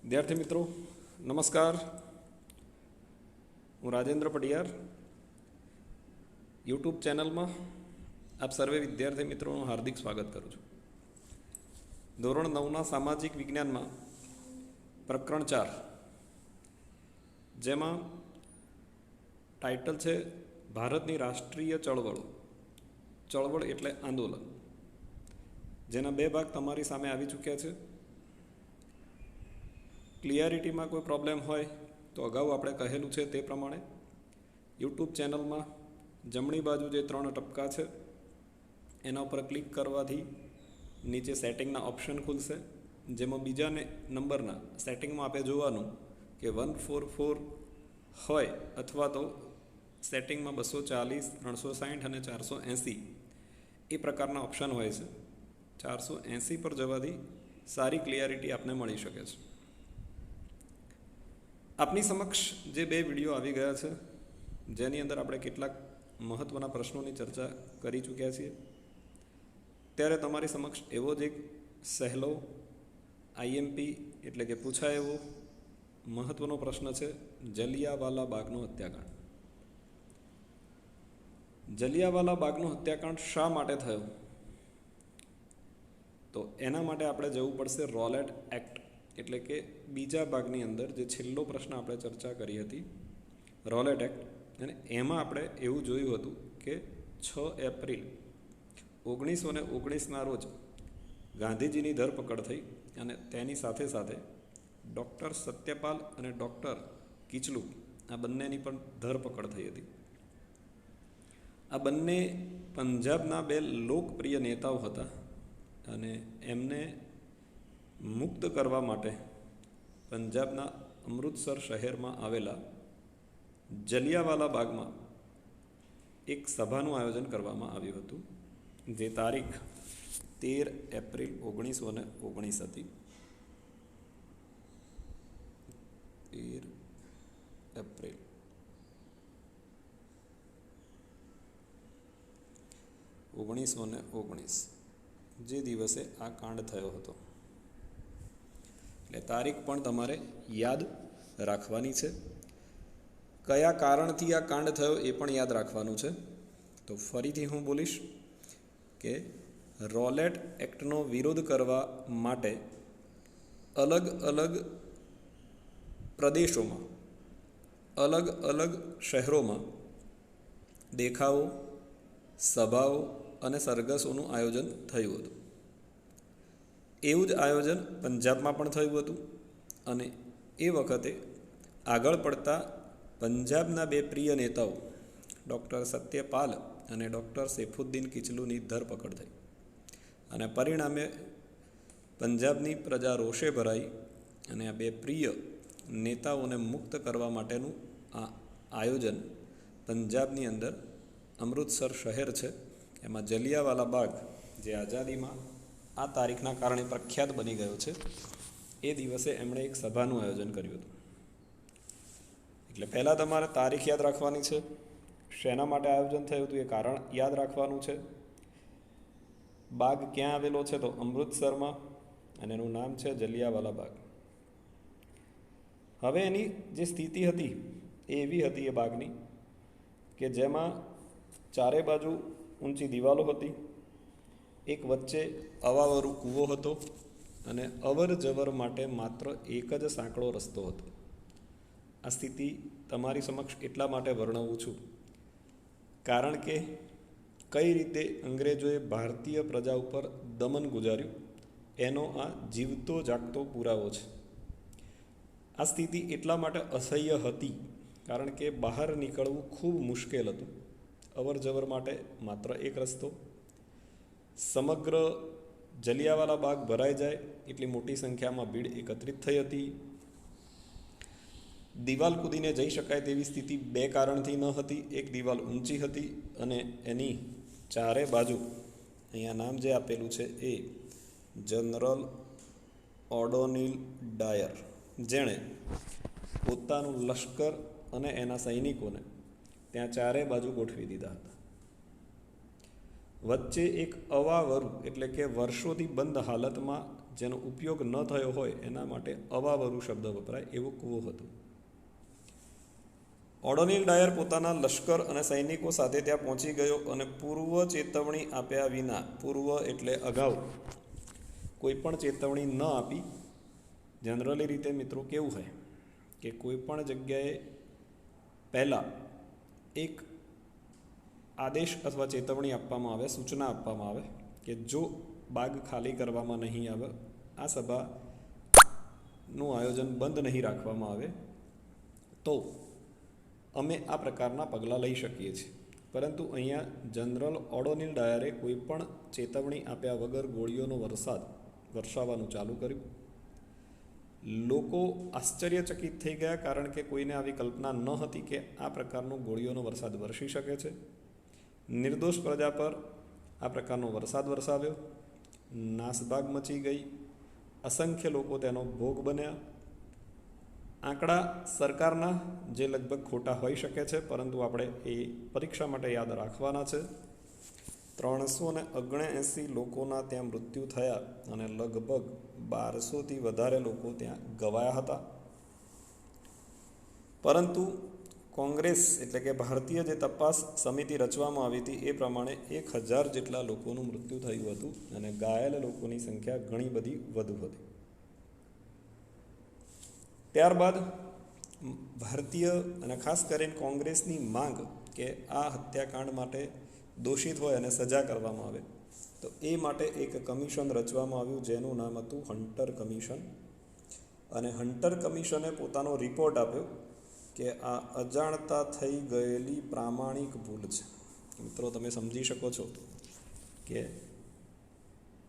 विद्यार्थी मित्रों नमस्कार। हूँ राजेन्द्र पटियार यूट्यूब चैनल में आप सर्वे विद्यार्थी मित्रों हार्दिक स्वागत करूँ छूँ। धोरण 9 सामाजिक विज्ञान में प्रकरण 4 जेमा टाइटल है भारतनी राष्ट्रीय चळवळ एटले आंदोलन, जेना 2 भाग तमारी सामे आवी चूक्या छे। क्लियरिटी में कोई प्रॉब्लम होय तो अगाऊ आपणे कहेलुं छे ते प्रमाणे यूट्यूब चैनल में जमणी बाजू जे 3 टपका है एना पर क्लिक करवाथी नीचे सेटिंगना ऑप्शन खुलशे, जेमां बीजा नंबरना सेटिंग में आपे जोवानुं कि 144 होय अथवा तो सेटिंग में 240, 360 और 480 ए प्रकारना ऑप्शन होय छे। 480 पर जवाथी सारी क्लियरिटी आपने मळी शके छे। आपनी समक्ष जे 2 विडियो आवी गया है जेनी अंदर आपणे केटलाक महत्वना प्रश्नों की चर्चा करी चूक्या छीए, त्यारे तमारी समक्ष एवो ज एक सहेलो आईएमपी एटले के पूछाय एवो महत्वनो प्रश्न है जलियावाला बागनो हत्याकांड। जलियावाला बागनो हत्याकांड शा माटे थयो? तो एना माटे आपणे जवुं पड़शे रॉलेट एक्ट एटले के बीजा भागनी अंदर जे छेल्लो प्रश्न आपणे चर्चा करी हती रॉलेट एक्ट, अने एमां आपणे एवुं जोयुं हतुं के 6 एप्रिल 1919 रोज गांधीजीनी धरपकड़ थई अने तेनी साथे साथे डॉक्टर सत्यपाल अने डॉक्टर कीचलू आ बंनेनी पण धरपकड़ थई हती। आ बंने पंजाबना 2 लोकप्रिय नेताओ हता अने एमने मुक्त करवा माटे पंजाबना अमृतसर शहर में आवेला जलियावाला बाग में एक सभानु आयोजन करवामां आव्युं हतुं, जे तारीख 13 एप्रिल 1919 हती। 13 एप्रिल 1919 जे दिवसे आ कांड थयो हतो। એટલે તારીખ પણ તમારે યાદ રાખવાની છે। કયા કારણથી આ કાંડ થયો એ પણ યાદ રાખવાનું છે। તો ફરીથી હું બોલીશ કે રોલેટ એક્ટનો વિરોધ કરવા માટે અલગ અલગ પ્રદેશોમાં અલગ અલગ શહેરોમાં દેખાવો, સભાઓ અને સરઘસોનું આયોજન થયું હતું। એવું જ આયોજન પંજાબમાં પણ થયું હતું અને એ વખતે આગળ પડતા પંજાબના 2 પ્રિય નેતાઓ ડૉક્ટર સત્યપાલ અને ડૉક્ટર સૈફુદ્દીન કિચલુની ધરપકડ થઈ અને પરિણામે પંજાબની પ્રજા રોષે ભરાઈ અને આ 2 પ્રિય નેતાઓને મુક્ત કરવા માટેનું આ આયોજન પંજાબની અંદર અમૃતસર શહેર છે એમાં જલિયાવાલા બાગ જે આઝાદીમાં आ तारीखना कारणे प्रख्यात बनी गयो छे, ए दिवसे एमणे एक सभानुं आयोजन कर्युं हतुं। एटले पहेला तमारे तारीख याद राखवानी छे, शेना माटे आयोजन थयुं हतुं ए कारण याद राखवानुं छे। बाग क्यां आवेलो छे तो अमृतसरमां अने एनुं नाम छे जलियावाला बाग। हवे एनी जे स्थिति हती ए एवी हती ए बागनी के जेमां चारे बाजू ऊंची दीवालो हती, एक वच्चे अवावरू कूवो हतो अने अवर जवर माटे मात्र एक ज सांकड़ो रस्तो हतो। आ स्थिति तमारी समक्ष एटला माटे वर्णवुं छुं कारण के कई रीते अंग्रेजोए भारतीय प्रजा उपर दमन गुजार्युं एनो आ जीवतो जागतो पुरावो छे। आ स्थिति एटला माटे असह्य हती कारण के बहार निकळवुं खूब मुश्केल हतुं। अवर जवर माटे मात्र एक रस्तो, समग्र जलियावाला बाग भराई जाए एटली मोटी संख्या में भीड़ एकत्रित थई हती। दीवाल कूदीने जई शकाय तेवी स्थिति 2 कारणथी न हती। एक दीवाल ऊंची हती अने एनी चारे बाजू अहींया नाम जे आपेलुं छे ए जनरल ओडोनिल डायर जेणे पोतानुं लश्कर अने एना सैनिकोने त्यां चारे बाजू गोठवी दीधा हता। वच्चे एक अवावरू एटले के वर्षोथी बंद हालत में જેનો ઉપયોગ ન થયો હોય એના માટે અવાવરુ શબ્દ વપરાય એવો કૂવો હતો. ઓડોનિલ ડાયર પોતાના લશ્કર અને સૈનિકો સાથે ત્યાં પહોંચી ગયો અને પૂર્વ ચેતવણી આપ્યા વિના, પૂર્વ એટલે અગાઉ, કોઈ પણ ચેતવણી ન આપી. જનરલી રીતે મિત્રો કેવું હોય કે કોઈ પણ જગ્યાએ પહેલાં એક આદેશ અથવા ચેતવણી આપવામાં આવે, સૂચના આપવામાં આવે કે જો બાગ ખાલી કરવામાં નહીં આવે, આ સભાનું આયોજન બંધ નહીં રાખવામાં આવે તો અમે આ પ્રકારના પગલાં લઈ શકીએ છીએ. પરંતુ અહીંયા જનરલ ઓડોનિલ ડાયરે કોઈ પણ ચેતવણી આપ્યા વગર ગોળીઓનો વરસાદ વરસાવવાનું ચાલુ કર્યું. લોકો આશ્ચર્યચકિત થઈ ગયા, કારણ કે કોઈને આવી કલ્પના ન હતી કે આ પ્રકારનો ગોળીઓનો વરસાદ વરસી શકે છે. નિર્દોષ પ્રજા પર આ પ્રકારનો વરસાદ વરસાવ્યો, નાસભાગ મચી ગઈ, અસંખ્ય લોકો તેનો ભોગ બન્યા. આંકડા સરકારના જે લગભગ ખોટા હોઈ શકે છે, પરંતુ આપણે એ પરીક્ષા માટે યાદ રાખવાના છે. 379 લોકોના ત્યાં મૃત્યુ થયા અને લગભગ 1200થી વધારે લોકો ત્યાં ગવાયા હતા. પરંતુ કોંગ્રેસ એટલે કે ભારતીય જે તપાસ સમિતિ રચવામાં આવી હતી એ પ્રમાણે 1000 જેટલા લોકોનું મૃત્યુ થયું હતું અને ઘાયલ લોકોની સંખ્યા ઘણી બધી વધુ હતી. ત્યારબાદ ભારતીય અને ખાસ કરીને કોંગ્રેસની માંગ કે આ હત્યાકાંડ માટે દોષિત હોય અને સજા કરવામાં આવે, તો એ માટે એક કમિશન રચવામાં આવ્યું જેનું નામ હતું હન્ટર કમિશન. અને હન્ટર કમિશને પોતાનો રિપોર્ટ આપ્યો કે આ અજાણતા થઈ ગયેલી પ્રામાણિક ભૂલ છે. મિત્રો તમે સમજી શકો છો કે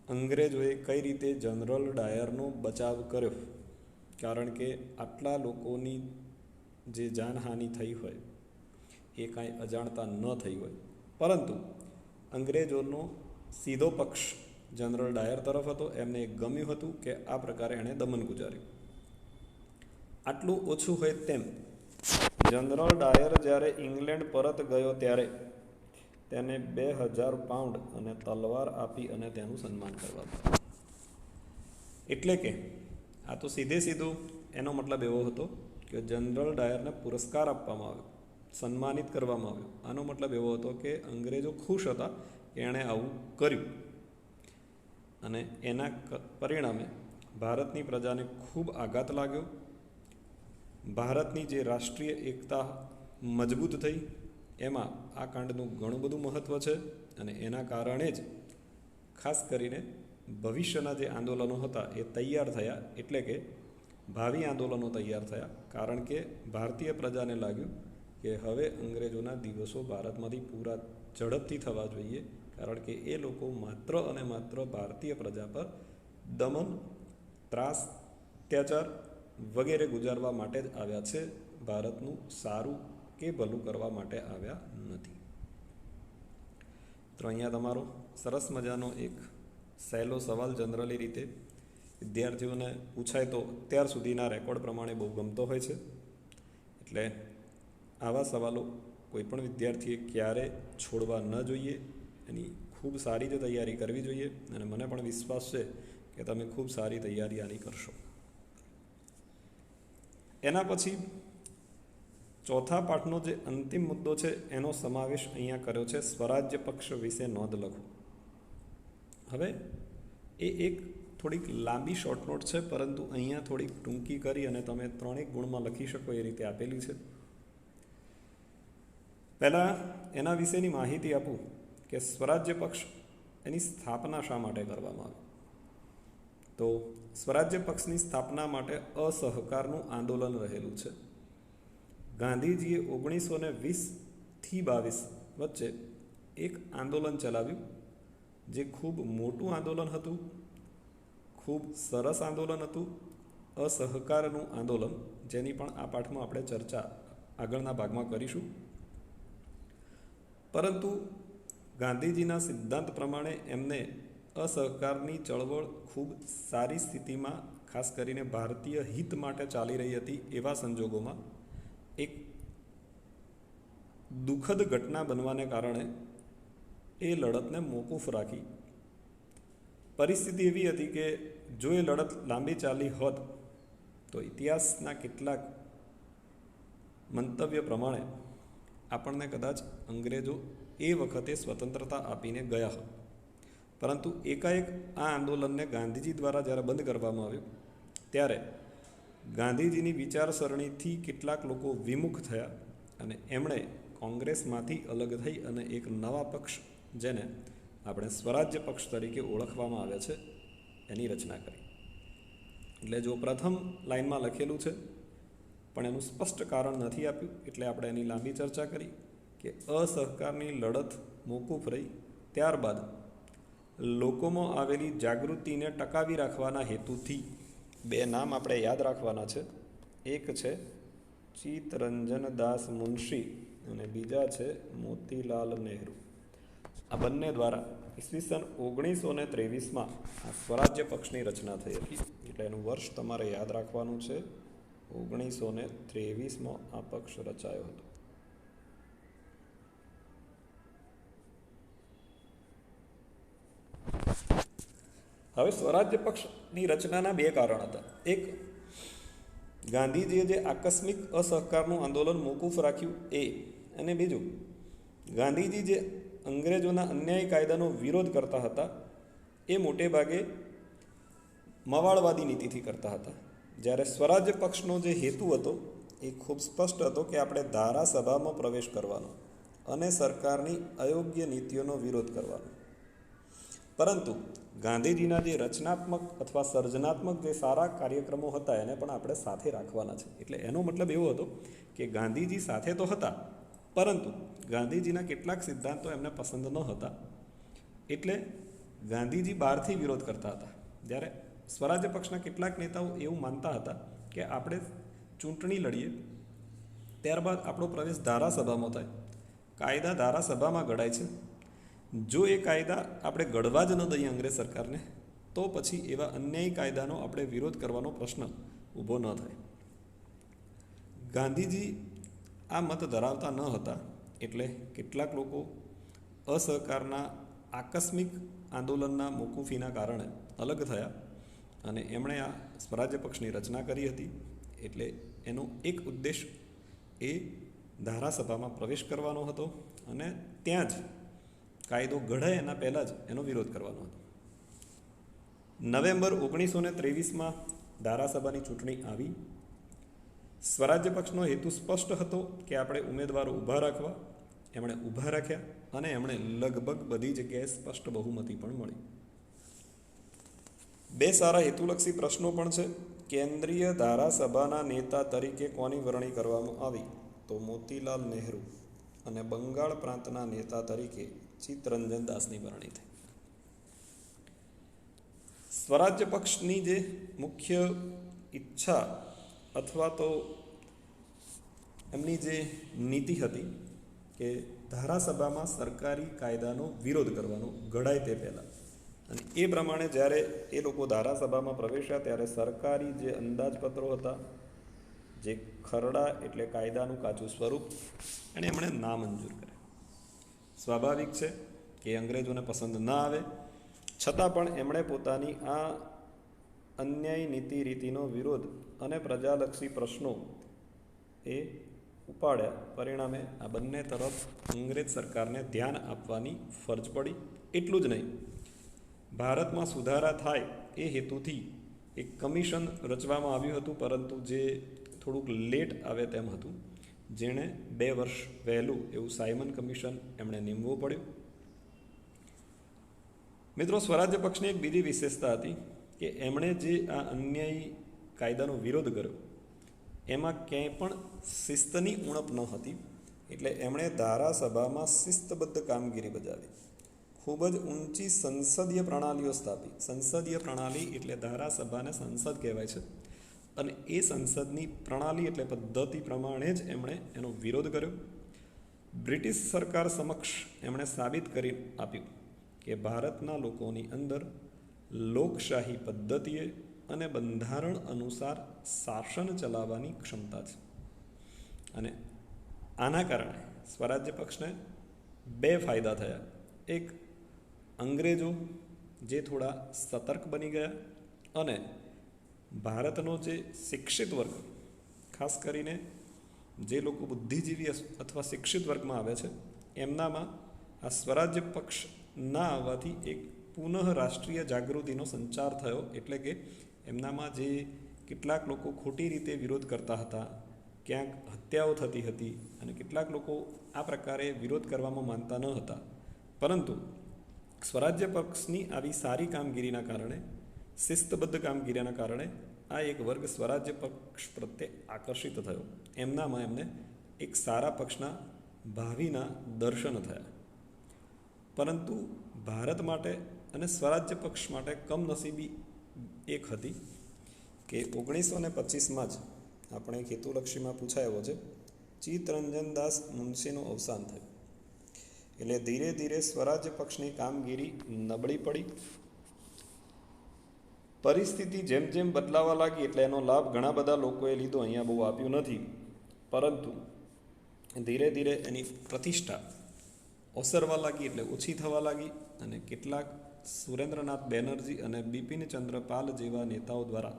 અંગ્રેજોએ કઈ રીતે જનરલ ડાયરનો બચાવ કર્યો, કારણ કે આટલા લોકોની જે જાનહાનિ થઈ હોય એ કાંઈ અજાણતા ન થઈ હોય. પરંતુ અંગ્રેજોનો સીધો પક્ષ જનરલ ડાયર તરફ હતો. એમને ગમ્યું હતું કે આ પ્રકારે એણે દમન ગુજાર્યું. આટલું ઓછું હોય તેમ જનરલ ડાયર જ્યારે ઇંગ્લેન્ડ પરત ગયો ત્યારે તેને 2000 પાઉન્ડ અને તલવાર આપી અને તેનું સન્માન કરવામાં આવ્યું. એટલે કે આ તો સીધું એનો મતલબ એવો હતો કે જનરલ ડાયરને પુરસ્કાર આપવામાં આવ્યો, સન્માનિત કરવામાં આવ્યો. આનો મતલબ એવો હતો કે અંગ્રેજો ખુશ હતા કે એણે આવું કર્યું અને એના પરિણામે ભારતની પ્રજાને ખૂબ આઘાત લાગ્યો. ભારતની જે રાષ્ટ્રીય એકતા મજબૂત થઈ એમાં આ કાંડનું ઘણું બધું મહત્ત્વ છે અને એના કારણે જ ખાસ કરીને ભવિષ્યના જે આંદોલનો હતા એ તૈયાર થયા. એટલે કે ભાવિ આંદોલનો તૈયાર થયા, કારણ કે ભારતીય પ્રજાને લાગ્યું કે હવે અંગ્રેજોના દિવસો ભારતમાંથી પૂરા ઝડપથી થવા જોઈએ, કારણ કે એ લોકો માત્ર અને માત્ર ભારતીય પ્રજા પર દમન, ત્રાસ, અત્યાચાર વગેરે ગુજારવા માટે જ આવ્યા છે. ભારતનું સારું કે ભલું કરવા માટે આવ્યા નથી. તો અહીંયા તમારો સરસ મજાનો એક સહેલો સવાલ જનરલી રીતે વિદ્યાર્થીઓને પૂછાય તો અત્યાર સુધીના રેકોર્ડ પ્રમાણે બહુ ગમતો હોય છે. એટલે આવા સવાલો કોઈપણ વિદ્યાર્થીએ ક્યારે છોડવા ન જોઈએ. એની ખૂબ સારી રીતે તૈયારી કરવી જોઈએ અને મને પણ વિશ્વાસ છે કે તમે ખૂબ સારી તૈયારી આની કરશો. એના પછી ચોથા પાઠનો જે અંતિમ મુદ્દો છે એનો સમાવેશ અહીંયા કર્યો છે, સ્વરાજ્ય પક્ષ વિશે નોંધ લખો. હવે એ એક થોડીક લાંબી શોર્ટ નોટ છે, પરંતુ અહીંયા થોડીક ટૂંકી કરી અને તમે 3 ગુણમાં લખી શકો એ રીતે આપેલી છે. પહેલાં એના વિશેની માહિતી આપું કે સ્વરાજ્ય પક્ષ એની સ્થાપના શા માટે કરવામાં આવી. તો સ્વરાજ્ય પક્ષની સ્થાપના માટે અસહકારનું આંદોલન રહેલું છે. ગાંધીજીએ 1920થી 22 વચ્ચે એક આંદોલન ચલાવ્યું, જે ખૂબ મોટું આંદોલન હતું, ખૂબ સરસ આંદોલન હતું, અસહકારનું આંદોલન, જેની પણ આ પાઠમાં આપણે ચર્ચા આગળના ભાગમાં કરીશું. પરંતુ ગાંધીજીના સિદ્ધાંત પ્રમાણે એમને અસહકારની ચળવળ ખૂબ સારી સ્થિતિમાં, ખાસ કરીને ભારતીય હિત માટે ચાલી રહી હતી એવા સંજોગોમાં એક દુઃખદ ઘટના બનવાને કારણે એ લડતને મોકૂફ રાખી. પરિસ્થિતિ એવી હતી કે જો એ લડત લાંબી ચાલી હોત તો ઇતિહાસના કેટલાક મંતવ્ય પ્રમાણે આપણને કદાચ અંગ્રેજો એ વખતે સ્વતંત્રતા આપીને ગયા હોત. પરંતુ એકાએક આ આંદોલનને ગાંધીજી દ્વારા જ્યારે બંધ કરવામાં આવ્યું ત્યારે ગાંધીજીની વિચારસરણીથી કેટલાક લોકો વિમુખ થયા અને એમણે કોંગ્રેસમાંથી અલગ થઈ અને એક નવા પક્ષ, જેને આપણે સ્વરાજ્ય પક્ષ તરીકે ઓળખવામાં આવે છે, એની રચના કરી. એટલે જો પ્રથમ લાઇનમાં લખેલું છે પણ એનું સ્પષ્ટ કારણ નથી આપ્યું, એટલે આપણે એની લાંબી ચર્ચા કરી કે અસહકારની લડત મોકૂફ રહી. ત્યારબાદ લોકોમાં આવેલી જાગૃતિને ટકાવી રાખવાના હેતુથી બે નામ આપણે યાદ રાખવાના છે. એક છે ચિત્તરંજન દાસ મુનશી અને બીજા છે મોતીલાલ નહેરુ. આ બંને દ્વારા ઈસવીસન 1923માં આ સ્વરાજ્ય પક્ષની રચના થઈ હતી. એટલે એનું વર્ષ તમારે યાદ રાખવાનું છે. 1923માં આ પક્ષ રચાયો હતો. હવે સ્વરાજ્ય પક્ષની રચનાના બે કારણ હતા. એક, ગાંધીજીએ જે આકસ્મિક અસહકારનું આંદોલન મોકૂફ રાખ્યું એ, અને બીજું, ગાંધીજી જે અંગ્રેજોના અન્યાયી કાયદાનો વિરોધ કરતા હતા એ મોટે ભાગે મવાળવાદી નીતિથી કરતા હતા. જ્યારે સ્વરાજ્ય પક્ષનો જે હેતુ હતો એ ખૂબ સ્પષ્ટ હતો કે આપણે ધારાસભામાં પ્રવેશ કરવાનો અને સરકારની અયોગ્ય નીતિઓનો વિરોધ કરવાનો. પરંતુ ગાંધીજીના જે રચનાત્મક અથવા સર્જનાત્મક જે સારા કાર્યક્રમો હતા એને પણ આપણે સાથે રાખવાના છે. એટલે એનો મતલબ એવો હતો કે ગાંધીજી સાથે તો હતા, પરંતુ ગાંધીજીના કેટલાક સિદ્ધાંતો એમને પસંદ ન હતા, એટલે ગાંધીજી બહારથી વિરોધ કરતા હતા. જ્યારે સ્વરાજ્ય પક્ષના કેટલાક નેતાઓ એવું માનતા હતા કે આપણે ચૂંટણી લડીએ, ત્યારબાદ આપણો પ્રવેશ ધારાસભામાં થાય, કાયદા ધારાસભામાં ઘડાય છે, જો એ કાયદા આપણે ઘડવા જ ન દઈએ અંગ્રેજ સરકારને તો પછી એવા અન્યાયી કાયદાનો આપણે વિરોધ કરવાનો પ્રશ્ન ઊભો ન થાય. ગાંધીજી આ મત ધરાવતા ન હતા, એટલે કેટલાક લોકો અસહકારના આકસ્મિક આંદોલનના મોકૂફીના કારણે અલગ થયા અને એમણે આ સ્વરાજ્ય પક્ષની રચના કરી હતી. એટલે એનો એક ઉદ્દેશ એ ધારાસભામાં પ્રવેશ કરવાનો હતો અને ત્યાં જ કાયદો ઘડાય એના પહેલાં જ એનો વિરોધ કરવાનો હતો. નવેમ્બર 1923માં ધારાસભાની ચૂંટણી આવી. સ્વરાજ્ય પક્ષનો હેતુ સ્પષ્ટ હતો કે આપણે ઉમેદવારો ઊભા રાખવા. એમણે ઊભા રાખ્યા અને એમણે લગભગ બધી જગ્યાએ સ્પષ્ટ બહુમતી પણ મળી. બે સારા હેતુલક્ષી પ્રશ્નો પણ છે. કેન્દ્રીય ધારાસભાના નેતા તરીકે કોની વરણી કરવામાં આવી? તો મોતીલાલ નહેરુ. અને બંગાળ પ્રાંતના નેતા તરીકે ચિત્તરંજન દાસની વરણી થઈ. સ્વરાજ્ય પક્ષની જે મુખ્ય ઈચ્છા અથવા તો એમની જે નીતિ હતી કે ધારાસભામાં સરકારી કાયદાનો વિરોધ કરવાનો ઘડાય તે પહેલાં, અને એ પ્રમાણે જ્યારે એ લોકો ધારાસભામાં પ્રવેશ્યા ત્યારે સરકારી જે અંદાજપત્રો હતા, જે ખરડા એટલે કાયદાનું કાચું સ્વરૂપ, એને એમણે નામંજૂર કર્યા. સ્વાભાવિક છે કે અંગ્રેજોને પસંદ ન આવે, છતાં પણ એમણે પોતાની આ અન્યાયી નીતિ રીતિનો વિરોધ અને પ્રજાલક્ષી પ્રશ્નો એ ઉપાડ્યા. પરિણામે આ બંને તરફ અંગ્રેજ સરકારને ધ્યાન આપવાની ફરજ પડી. એટલું જ નહીં, ભારતમાં સુધારા થાય એ હેતુથી એક કમિશન રચવામાં આવ્યું હતું, પરંતુ જે થોડુંક લેટ આવે તેમ હતું, જેણે 2 વર્ષ વહેલું એવું સાયમન કમિશન એમણે નીમવું પડ્યું. મિત્રો, સ્વરાજ્ય પક્ષની એક બીજી વિશેષતા હતી કે એમણે જે આ અન્યાયી કાયદાનો વિરોધ કર્યો એમાં ક્યાંય પણ શિસ્તની ઉણપ ન હતી. એટલે એમણે ધારાસભામાં શિસ્તબદ્ધ કામગીરી બજાવી, ખૂબ જ ઊંચી સંસદીય પ્રણાલીઓ સ્થાપી. સંસદીય પ્રણાલી એટલે ધારાસભાને સંસદ કહેવાય છે, અને એ સંસદની પ્રણાલી એટલે પદ્ધતિ પ્રમાણે જ એમણે એનો વિરોધ કર્યો. બ્રિટિશ સરકાર સમક્ષ એમણે સાબિત કરી આપ્યું કે ભારતના લોકોની અંદર લોકશાહી પદ્ધતિએ અને બંધારણ અનુસાર શાસન ચલાવવાની ક્ષમતા છે. અને આના કારણે સ્વરાજ્ય પક્ષને 2 ફાયદા થયા. એક, અંગ્રેજો જે થોડા સતર્ક બની ગયા અને ભારતનો જે શિક્ષિત વર્ગ, ખાસ કરીને જે લોકો બુદ્ધિજીવી અથવા શિક્ષિત વર્ગમાં આવે છે, એમનામાં આ સ્વરાજ્ય પક્ષ ના આવવાથી એક પુનઃ રાષ્ટ્રીય જાગૃતિનો સંચાર થયો. એટલે કે એમનામાં જે કેટલાક લોકો ખોટી રીતે વિરોધ કરતા હતા, ક્યાંક હત્યાઓ થતી હતી અને કેટલાક લોકો આ પ્રકારે વિરોધ કરવામાં માનતા ન હતા, પરંતુ સ્વરાજ્ય પક્ષની આવી સારી કામગીરીના કારણે, શિસ્તબદ્ધ કામગીરીના કારણે આ એક વર્ગ સ્વરાજ્ય પક્ષ પ્રત્યે આકર્ષિત થયો. એમનામાં એમને એક સારા પક્ષના ભાવિના દર્શન થયા. પરંતુ ભારત માટે અને સ્વરાજ્ય પક્ષ માટે કમનસીબી એક હતી કે 1925માં જ આપણે હેતુલક્ષીમાં પૂછાયો છે, ચિત્તરંજન દાસ મુનશીનું અવસાન થયું. એટલે ધીરે ધીરે સ્વરાજ્ય પક્ષની કામગીરી નબળી પડી. પરિસ્થિતિ જેમ જેમ બદલાવા લાગી એટલે એનો લાભ ઘણા બધા લોકોએ લીધો, અહીંયા બહુ આપ્યું નથી, પરંતુ ધીરે ધીરે એની પ્રતિષ્ઠા ઓસરવા લાગી, એટલે ઓછી થવા લાગી અને કેટલાક સુરેન્દ્રનાથ બેનર્જી અને બિપિનચંદ્ર પાલ જેવા નેતાઓ દ્વારા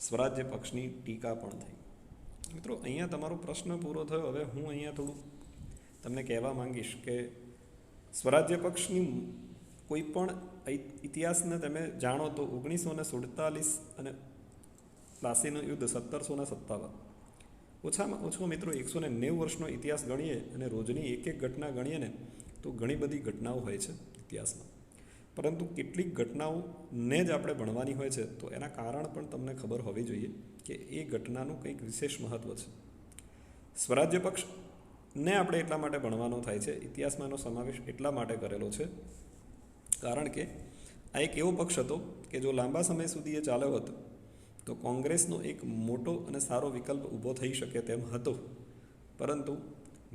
સ્વરાજ્ય પક્ષની ટીકા પણ થઈ. મિત્રો, અહીંયા તમારો પ્રશ્ન પૂરો થયો. હવે હું અહીંયા થોડું તમને કહેવા માંગીશ કે સ્વરાજ્ય પક્ષની કોઈ પણ ઇતિહાસને તમે જાણો તો 1947 અને પ્લાસીનું યુદ્ધ 1757, ઓછામાં ઓછો મિત્રો 190 વર્ષનો ઇતિહાસ ગણીએ અને રોજની એક એક ઘટના ગણીએ ને તો ઘણી બધી ઘટનાઓ હોય છે ઇતિહાસમાં. પરંતુ કેટલીક ઘટનાઓને જ આપણે ભણવાની હોય છે તો એના કારણ પણ તમને ખબર હોવી જોઈએ કે એ ઘટનાનું કંઈક વિશેષ મહત્ત્વ છે. સ્વરાજ્ય પક્ષને આપણે એટલા માટે ભણવાનો થાય છે, ઇતિહાસમાં એનો સમાવેશ એટલા માટે કરેલો છે કારણ કે આ એક એવો પક્ષ હતો કે જો લાંબા સમય સુધી એ ચાલ્યો હતો તો કોંગ્રેસનો એક મોટો અને સારો વિકલ્પ ઊભો થઈ શકે તેમ હતો. પરંતુ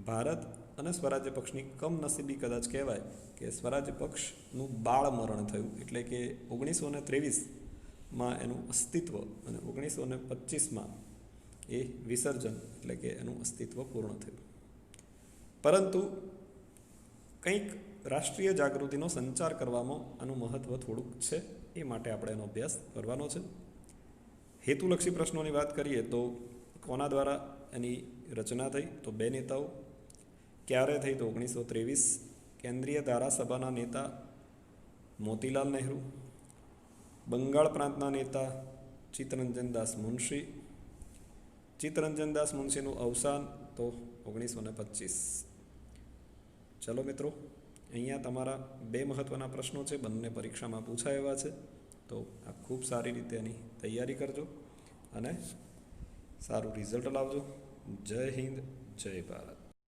ભારત અને સ્વરાજ્ય પક્ષની કમનસીબી કદાચ કહેવાય કે સ્વરાજ્ય પક્ષનું બાળ મરણ થયું. એટલે કે 1923માં એનું અસ્તિત્વ અને 1925માં એ વિસર્જન, એટલે કે એનું અસ્તિત્વ પૂર્ણ થયું. પરંતુ કંઈક રાષ્ટ્રીય જાગૃતિનો સંચાર કરવામાં આનું મહત્ત્વ થોડુંક છે, એ માટે આપણે એનો અભ્યાસ કરવાનો છે. હેતુલક્ષી પ્રશ્નોની વાત કરીએ તો કોના દ્વારા એની રચના થઈ? તો બે નેતાઓ. ક્યારે થઈ? તો 1923. કેન્દ્રીય ધારાસભાના નેતા મોતીલાલ નહેરુ, બંગાળ પ્રાંતના નેતા ચિત્તરંજન દાસ મુનશી. ચિત્તરંજન દાસ મુનશીનું અવસાન તો 1925. ચલો મિત્રો, અહીંયા તમારા બે મહત્ત્વના પ્રશ્નો છે, બંને પરીક્ષામાં પૂછાયેલા છે, તો આ ખૂબ સારી રીતે એની તૈયારી કરજો અને સારું રિઝલ્ટ લાવજો. જય હિન્દ, જય ભારત.